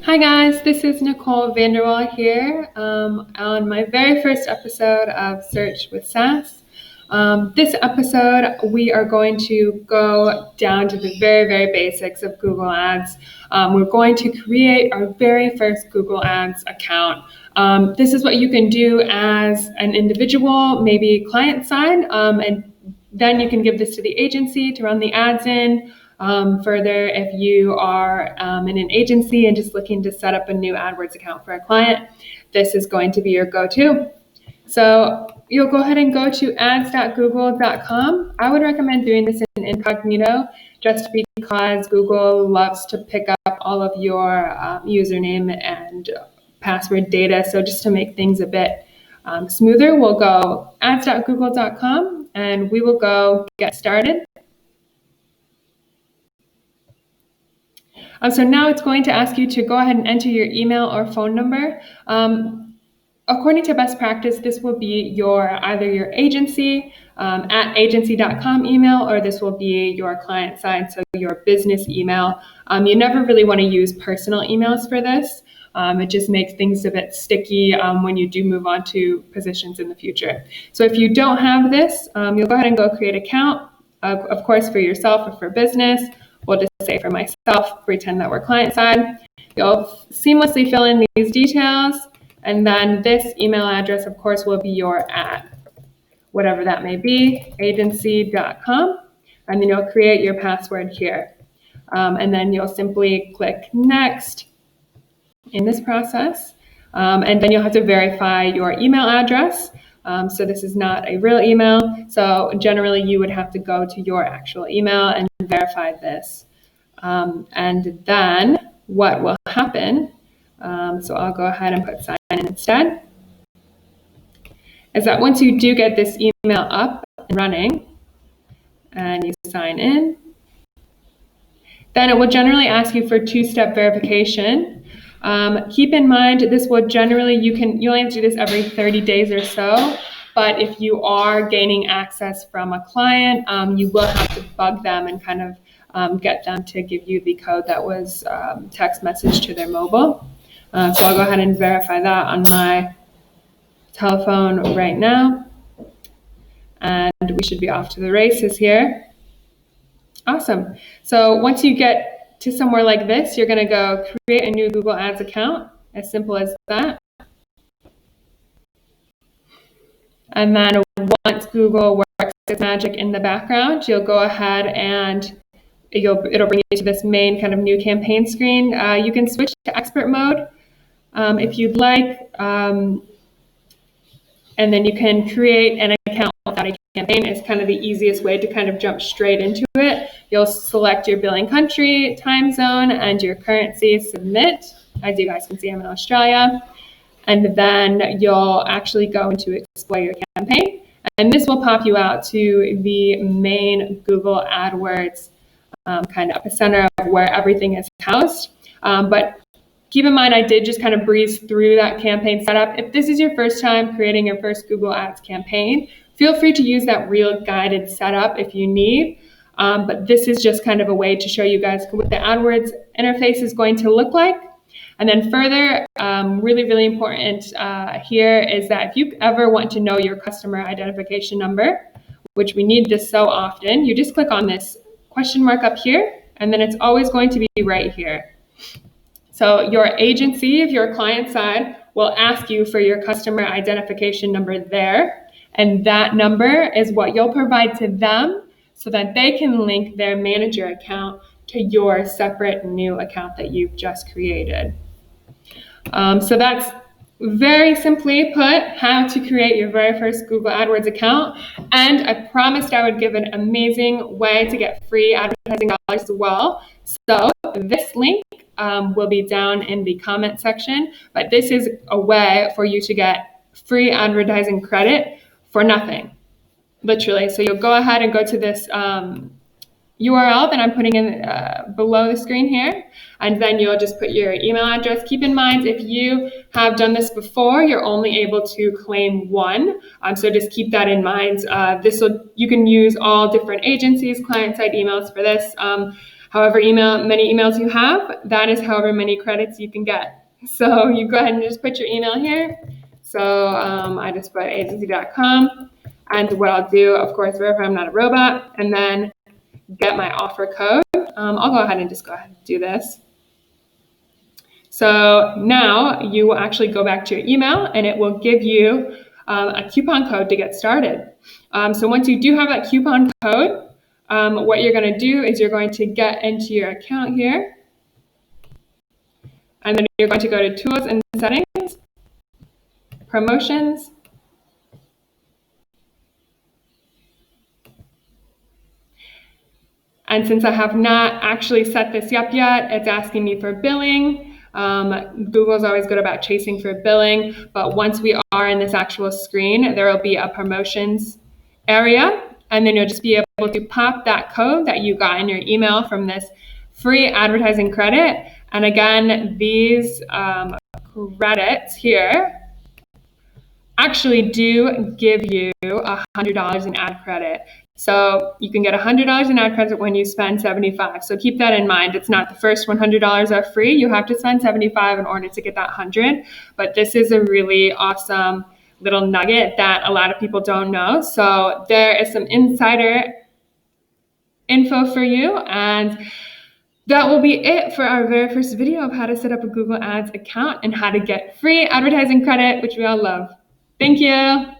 Hi guys, this is Nicole Vanderwall here on my very first episode of Search with SaaS. This episode, we are going to go down to the very, very basics of Google Ads. We're going to create our very first Google Ads account. This is what you can do as an individual, maybe client side, and then you can give this to the agency to run the ads in. Further, if you are in an agency and just looking to set up a new AdWords account for a client, this is going to be your go-to. So you'll go ahead and go to ads.google.com. I would recommend doing this in incognito just because Google loves to pick up all of your username and password data. So just to make things a bit smoother, we'll go ads.google.com and we will go get started. So now it's going to ask you to go ahead and enter your email or phone number. According to best practice, this will be either your agency at agency.com email, or this will be your client side, so your business email. You never really want to use personal emails for this. It just makes things a bit sticky when you do move on to positions in the future. So if you don't have this, you'll go ahead and go create an account, of course, for yourself or for business. We'll just say for myself, pretend that we're client side. You'll seamlessly fill in these details, and then this email address, of course, will be your at, whatever that may be, agency.com, and then you'll create your password here. And then you'll simply click next in this process, and then you'll have to verify your email address. So this is not a real email. So generally you would have to go to your actual email and verify this. And then what will happen, so I'll go ahead and put sign in instead, is that once you do get this email up and running and you sign in, then it will generally ask you for two-step verification. Keep in mind, this will generally, you only have to do this every 30 days or so, but if you are gaining access from a client, you will have to bug them and kind of get them to give you the code that was text message to their mobile. So I'll go ahead and verify that on my telephone right now, and we should be off to the races here. Awesome. So once you get to somewhere like this, you're going to go create a new Google Ads account, as simple as that. And then once Google works its magic in the background, you'll go ahead and it'll bring you to this main kind of new campaign screen. You can switch to expert mode if you'd like, and then you can create an account without a campaign. Is kind of the easiest way to kind of jump straight into it. You'll select your billing country, time zone, and your currency, submit. As you guys can see, I'm in Australia. And then you'll actually go into explore your campaign. And this will pop you out to the main Google AdWords kind of epicenter of where everything is housed. But keep in mind, I did just kind of breeze through that campaign setup. If this is your first time creating your first Google Ads campaign, feel free to use that real guided setup if you need. But this is just kind of a way to show you guys what the AdWords interface is going to look like. And then further, really, really important here is that if you ever want to know your customer identification number, which we need this so often, you just click on this question mark up here, and then it's always going to be right here. So your agency, if you're client side, will ask you for your customer identification number there. And that number is what you'll provide to them so that they can link their manager account to your separate new account that you've just created. So that's very simply put how to create your very first Google AdWords account. And I promised I would give an amazing way to get free advertising dollars as well. So this link will be down in the comment section, but this is a way for you to get free advertising credit for nothing, literally. So you'll go ahead and go to this URL that I'm putting in below the screen here, and then you'll just put your email address. Keep in mind, if you have done this before, you're only able to claim one, so just keep that in mind. You can use all different agencies, client-side emails for this. however many emails you have, that is however many credits you can get. So you go ahead and just put your email here. So I just put agency.com. And what I'll do, of course, verify I'm not a robot, and then get my offer code. I'll go ahead and just go ahead and do this. So now you will actually go back to your email and it will give you a coupon code to get started. So once you do have that coupon code, what you're going to do is you're going to get into your account here. And then you're going to go to Tools and Settings, Promotions. And since I have not actually set this up yet, it's asking me for billing. Google's always good about chasing for billing, but once we are in this actual screen, there will be a promotions area, and then you'll just be able to pop that code that you got in your email from this free advertising credit. And again, these credits here actually do give you $100 in ad credit. So you can get $100 in ad credit when you spend $75. So keep that in mind. It's not the first $100 are free. You have to spend $75 in order to get that $100. But this is a really awesome little nugget that a lot of people don't know. So there is some insider info for you. And that will be it for our very first video of how to set up a Google Ads account and how to get free advertising credit, which we all love. Thank you.